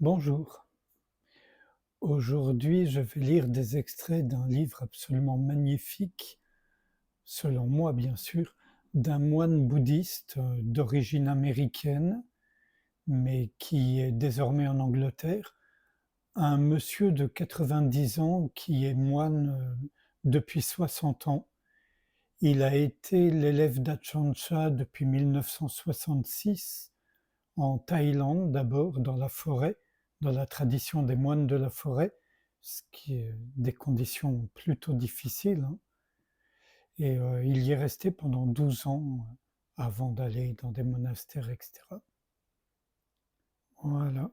Bonjour. Aujourd'hui, je vais lire des extraits d'un livre absolument magnifique, selon moi bien sûr, d'un moine bouddhiste d'origine américaine, mais qui est désormais en Angleterre, un monsieur de 90 ans qui est moine depuis 60 ans. Il a été l'élève d'Ajahn Chah depuis 1966, en Thaïlande d'abord, dans la forêt, dans la tradition des moines de la forêt, ce qui est des conditions plutôt difficiles, hein. Et il y est resté pendant 12 ans avant d'aller dans des monastères, etc. Voilà.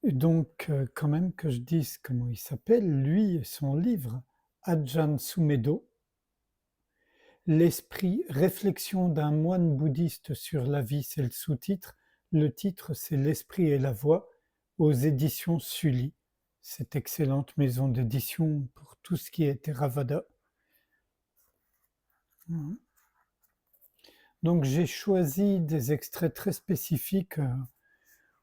Et donc, quand même que je dise comment il s'appelle, lui et son livre, Ajahn Sumedho, L'esprit, réflexion d'un moine bouddhiste sur la vie, c'est le sous-titre. Le titre, c'est L'esprit et la voix, aux éditions Sully, cette excellente maison d'édition pour tout ce qui est Theravada. Donc j'ai choisi des extraits très spécifiques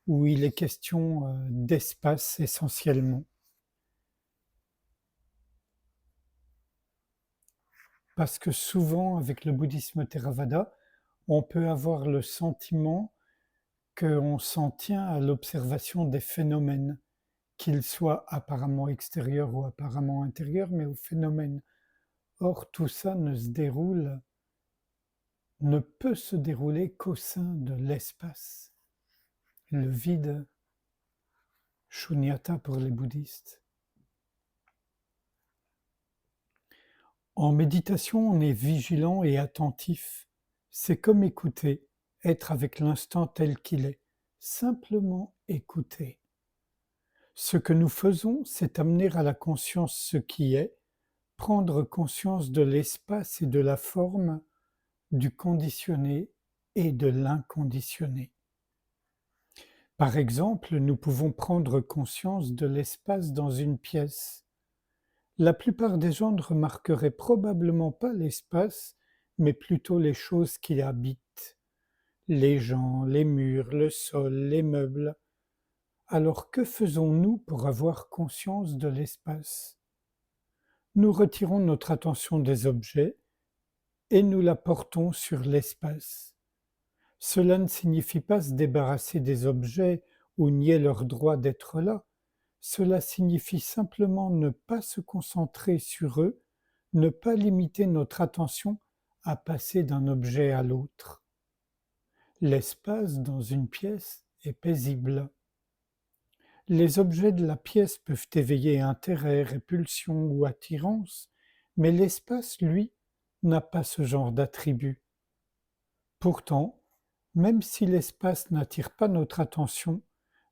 où il est question d'espace essentiellement. Parce que souvent, avec le bouddhisme Theravada, on peut avoir le sentiment qu'on s'en tient à l'observation des phénomènes, qu'ils soient apparemment extérieurs ou apparemment intérieurs, mais aux phénomènes. Or, tout ça ne peut se dérouler qu'au sein de l'espace, le vide, shunyata pour les bouddhistes. En méditation, on est vigilant et attentif. C'est comme écouter, être avec l'instant tel qu'il est, simplement écouter. Ce que nous faisons, c'est amener à la conscience ce qui est, prendre conscience de l'espace et de la forme, du conditionné et de l'inconditionné. Par exemple, nous pouvons prendre conscience de l'espace dans une pièce. La plupart des gens ne remarqueraient probablement pas l'espace, mais plutôt les choses qui y habitent, les gens, les murs, le sol, les meubles. Alors que faisons-nous pour avoir conscience de l'espace? Nous retirons notre attention des objets et nous la portons sur l'espace. Cela ne signifie pas se débarrasser des objets ou nier leur droit d'être là. Cela signifie simplement ne pas se concentrer sur eux, ne pas limiter notre attention à passer d'un objet à l'autre. L'espace dans une pièce est paisible. Les objets de la pièce peuvent éveiller intérêt, répulsion ou attirance, mais l'espace, lui, n'a pas ce genre d'attribut. Pourtant, même si l'espace n'attire pas notre attention,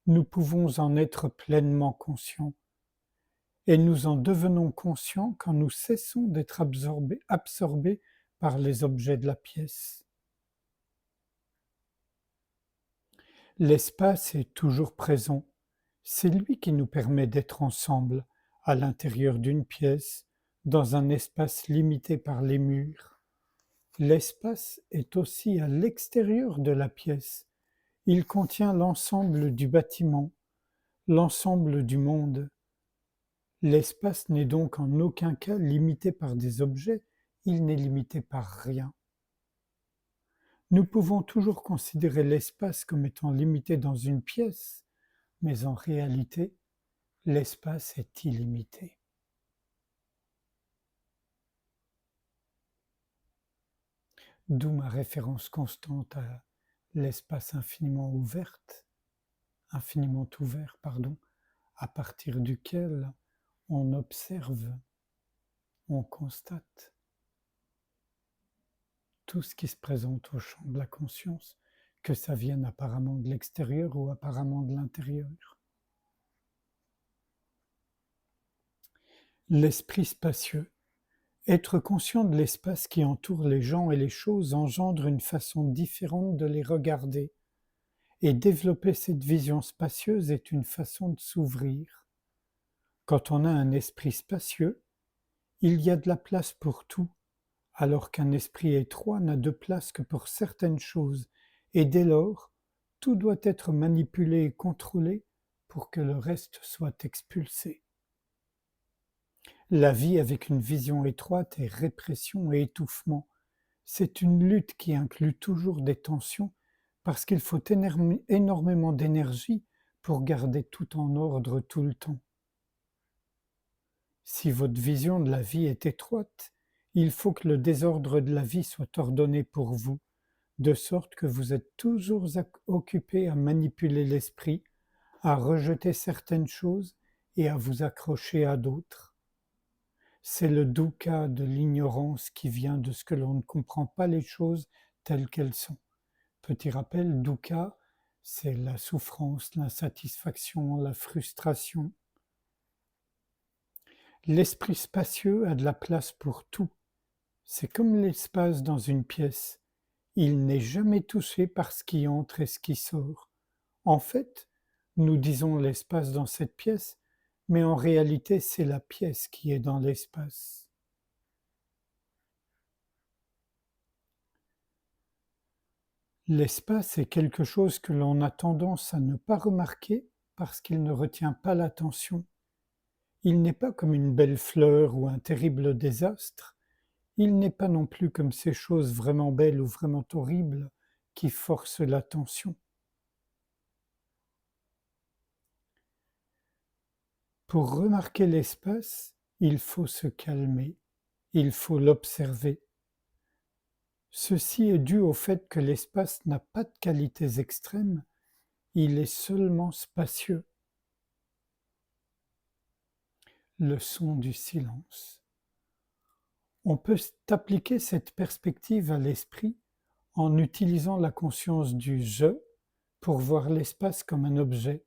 nous pouvons en être pleinement conscients. Et nous en devenons conscients quand nous cessons d'être absorbés par les objets de la pièce. L'espace est toujours présent. C'est lui qui nous permet d'être ensemble, à l'intérieur d'une pièce, dans un espace limité par les murs. L'espace est aussi à l'extérieur de la pièce. Il contient l'ensemble du bâtiment, l'ensemble du monde. L'espace n'est donc en aucun cas limité par des objets, il n'est limité par rien. Nous pouvons toujours considérer l'espace comme étant limité dans une pièce, mais en réalité, l'espace est illimité. D'où ma référence constante à l'espace infiniment ouvert, à partir duquel on observe, on constate tout ce qui se présente au champ de la conscience, que ça vienne apparemment de l'extérieur ou apparemment de l'intérieur. L'esprit spacieux. Être conscient de l'espace qui entoure les gens et les choses engendre une façon différente de les regarder. Et développer cette vision spacieuse est une façon de s'ouvrir. Quand on a un esprit spacieux, il y a de la place pour tout, alors qu'un esprit étroit n'a de place que pour certaines choses, et dès lors, tout doit être manipulé et contrôlé pour que le reste soit expulsé. La vie avec une vision étroite est répression et étouffement. C'est une lutte qui inclut toujours des tensions parce qu'il faut énormément d'énergie pour garder tout en ordre tout le temps. Si votre vision de la vie est étroite, il faut que le désordre de la vie soit ordonné pour vous, de sorte que vous êtes toujours occupé à manipuler l'esprit, à rejeter certaines choses et à vous accrocher à d'autres. C'est le dukkha de l'ignorance qui vient de ce que l'on ne comprend pas les choses telles qu'elles sont. Petit rappel, dukkha, c'est la souffrance, l'insatisfaction, la frustration. L'esprit spacieux a de la place pour tout. C'est comme l'espace dans une pièce. Il n'est jamais touché par ce qui entre et ce qui sort. En fait, nous disons l'espace dans cette pièce, mais en réalité, c'est la pièce qui est dans l'espace. L'espace est quelque chose que l'on a tendance à ne pas remarquer parce qu'il ne retient pas l'attention. Il n'est pas comme une belle fleur ou un terrible désastre. Il n'est pas non plus comme ces choses vraiment belles ou vraiment horribles qui forcent l'attention. Pour remarquer l'espace, il faut se calmer, il faut l'observer. Ceci est dû au fait que l'espace n'a pas de qualités extrêmes, il est seulement spacieux. Le son du silence. On peut appliquer cette perspective à l'esprit en utilisant la conscience du je pour voir l'espace comme un objet.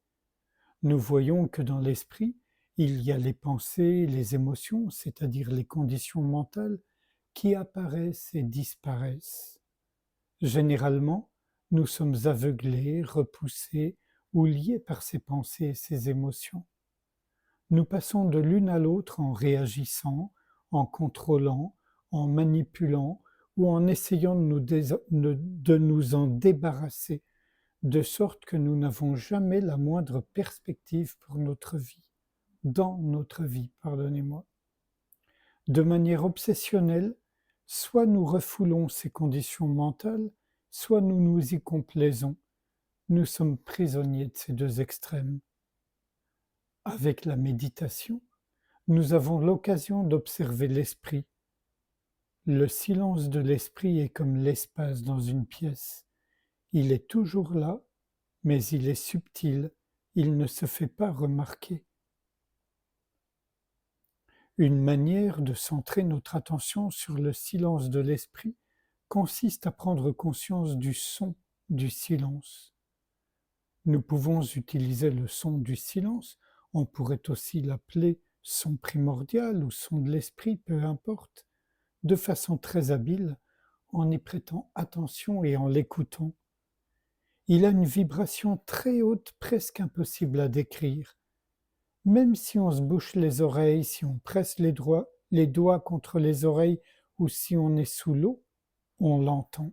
Nous voyons que dans l'esprit, il y a les pensées, les émotions, c'est-à-dire les conditions mentales, qui apparaissent et disparaissent. Généralement, nous sommes aveuglés, repoussés ou liés par ces pensées et ces émotions. Nous passons de l'une à l'autre en réagissant, en contrôlant, en manipulant ou en essayant de nous en débarrasser, de sorte que nous n'avons jamais la moindre perspective pour notre vie, dans notre vie, pardonnez-moi. De manière obsessionnelle, soit nous refoulons ces conditions mentales, soit nous nous y complaisons. Nous sommes prisonniers de ces deux extrêmes. Avec la méditation, nous avons l'occasion d'observer l'esprit. Le silence de l'esprit est comme l'espace dans une pièce. Il est toujours là, mais il est subtil, il ne se fait pas remarquer. Une manière de centrer notre attention sur le silence de l'esprit consiste à prendre conscience du son du silence. Nous pouvons utiliser le son du silence, on pourrait aussi l'appeler son primordial ou son de l'esprit, peu importe, de façon très habile, en y prêtant attention et en l'écoutant. Il a une vibration très haute, presque impossible à décrire. Même si on se bouche les oreilles, si on presse les doigts contre les oreilles ou si on est sous l'eau, on l'entend.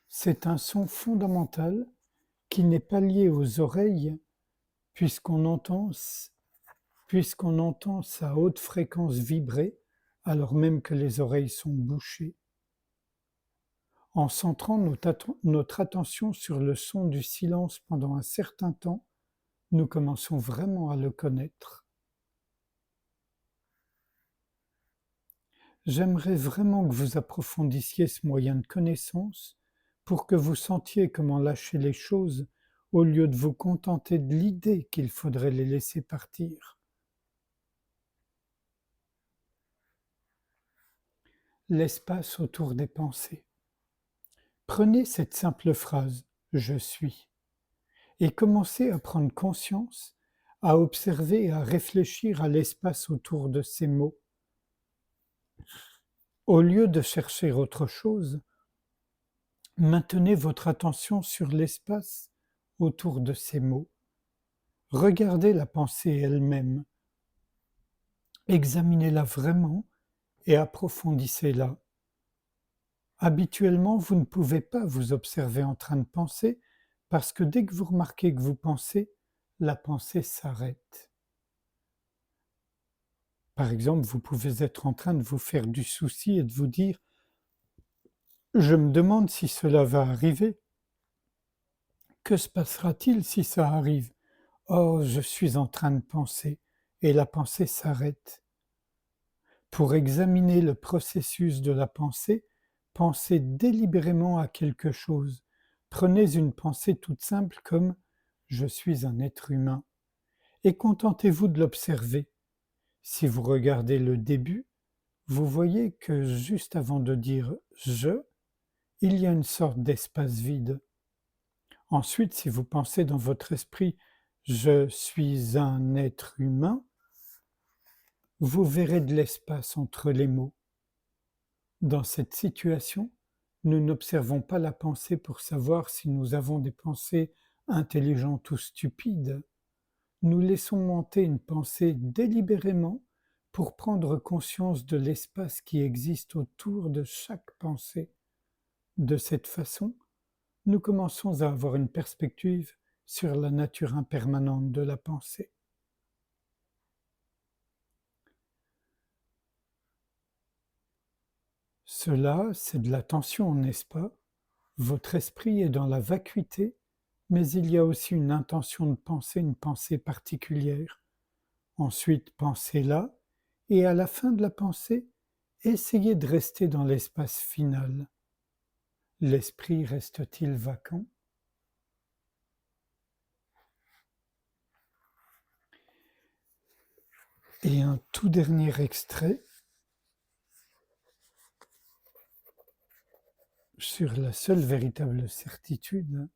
C'est un son fondamental qui n'est pas lié aux oreilles puisqu'on entend sa haute fréquence vibrer alors même que les oreilles sont bouchées. En centrant notre attention sur le son du silence pendant un certain temps, nous commençons vraiment à le connaître. J'aimerais vraiment que vous approfondissiez ce moyen de connaissance pour que vous sentiez comment lâcher les choses au lieu de vous contenter de l'idée qu'il faudrait les laisser partir. L'espace autour des pensées. Prenez cette simple phrase « je suis » et commencez à prendre conscience, à observer et à réfléchir à l'espace autour de ces mots. Au lieu de chercher autre chose, maintenez votre attention sur l'espace autour de ces mots. Regardez la pensée elle-même. Examinez-la vraiment et approfondissez-la. Habituellement, vous ne pouvez pas vous observer en train de penser parce que dès que vous remarquez que vous pensez, la pensée s'arrête. Par exemple, vous pouvez être en train de vous faire du souci et de vous dire: «Je me demande si cela va arriver. Que se passera-t-il si ça arrive? Oh, je suis en train de penser» et la pensée s'arrête. Pour examiner le processus de la pensée, pensez délibérément à quelque chose. Prenez une pensée toute simple comme «Je suis un être humain» et contentez-vous de l'observer. Si vous regardez le début, vous voyez que juste avant de dire «je», il y a une sorte d'espace vide. Ensuite, si vous pensez dans votre esprit «je suis un être humain», vous verrez de l'espace entre les mots. Dans cette situation, nous n'observons pas la pensée pour savoir si nous avons des pensées intelligentes ou stupides. Nous laissons monter une pensée délibérément pour prendre conscience de l'espace qui existe autour de chaque pensée. De cette façon, nous commençons à avoir une perspective sur la nature impermanente de la pensée. Cela, c'est de l'attention, n'est-ce pas? Votre esprit est dans la vacuité, mais il y a aussi une intention de penser, une pensée particulière. Ensuite, pensez-la, et à la fin de la pensée, essayez de rester dans l'espace final. L'esprit reste-t-il vacant? Et un tout dernier extrait sur la seule véritable certitude.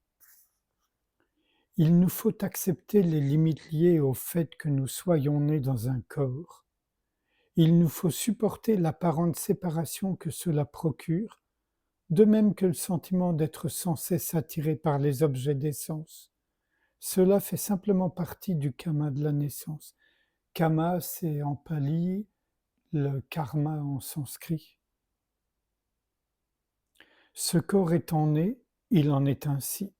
Il nous faut accepter les limites liées au fait que nous soyons nés dans un corps. Il nous faut supporter l'apparente séparation que cela procure, de même que le sentiment d'être sans cesse attiré par les objets des sens. Cela fait simplement partie du karma de la naissance. Kama, c'est en pali, le karma en sanskrit. Ce corps étant né, il en est ainsi.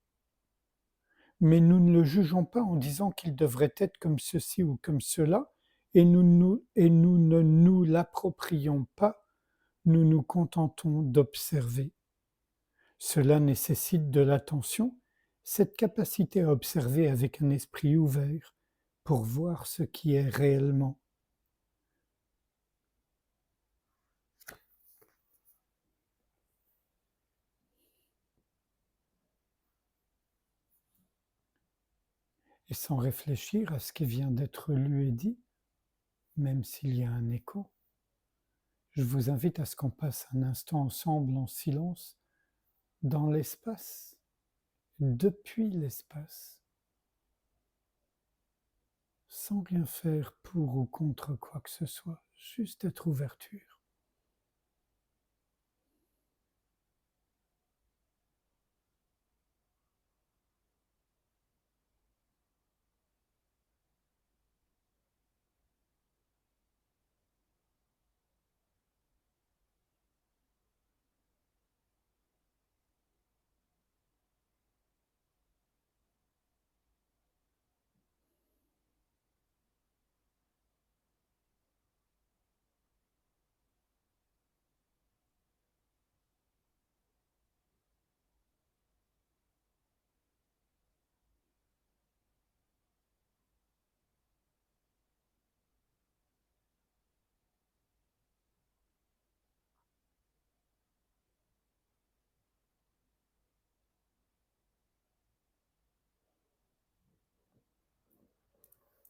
Mais nous ne le jugeons pas en disant qu'il devrait être comme ceci ou comme cela, et nous ne nous l'approprions pas, nous nous contentons d'observer. Cela nécessite de l'attention, cette capacité à observer avec un esprit ouvert pour voir ce qui est réellement. Et sans réfléchir à ce qui vient d'être lu et dit, même s'il y a un écho, je vous invite à ce qu'on passe un instant ensemble en silence dans l'espace, depuis l'espace, sans rien faire pour ou contre quoi que ce soit, juste être ouverture.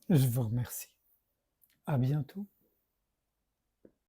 Je vous remercie. À bientôt.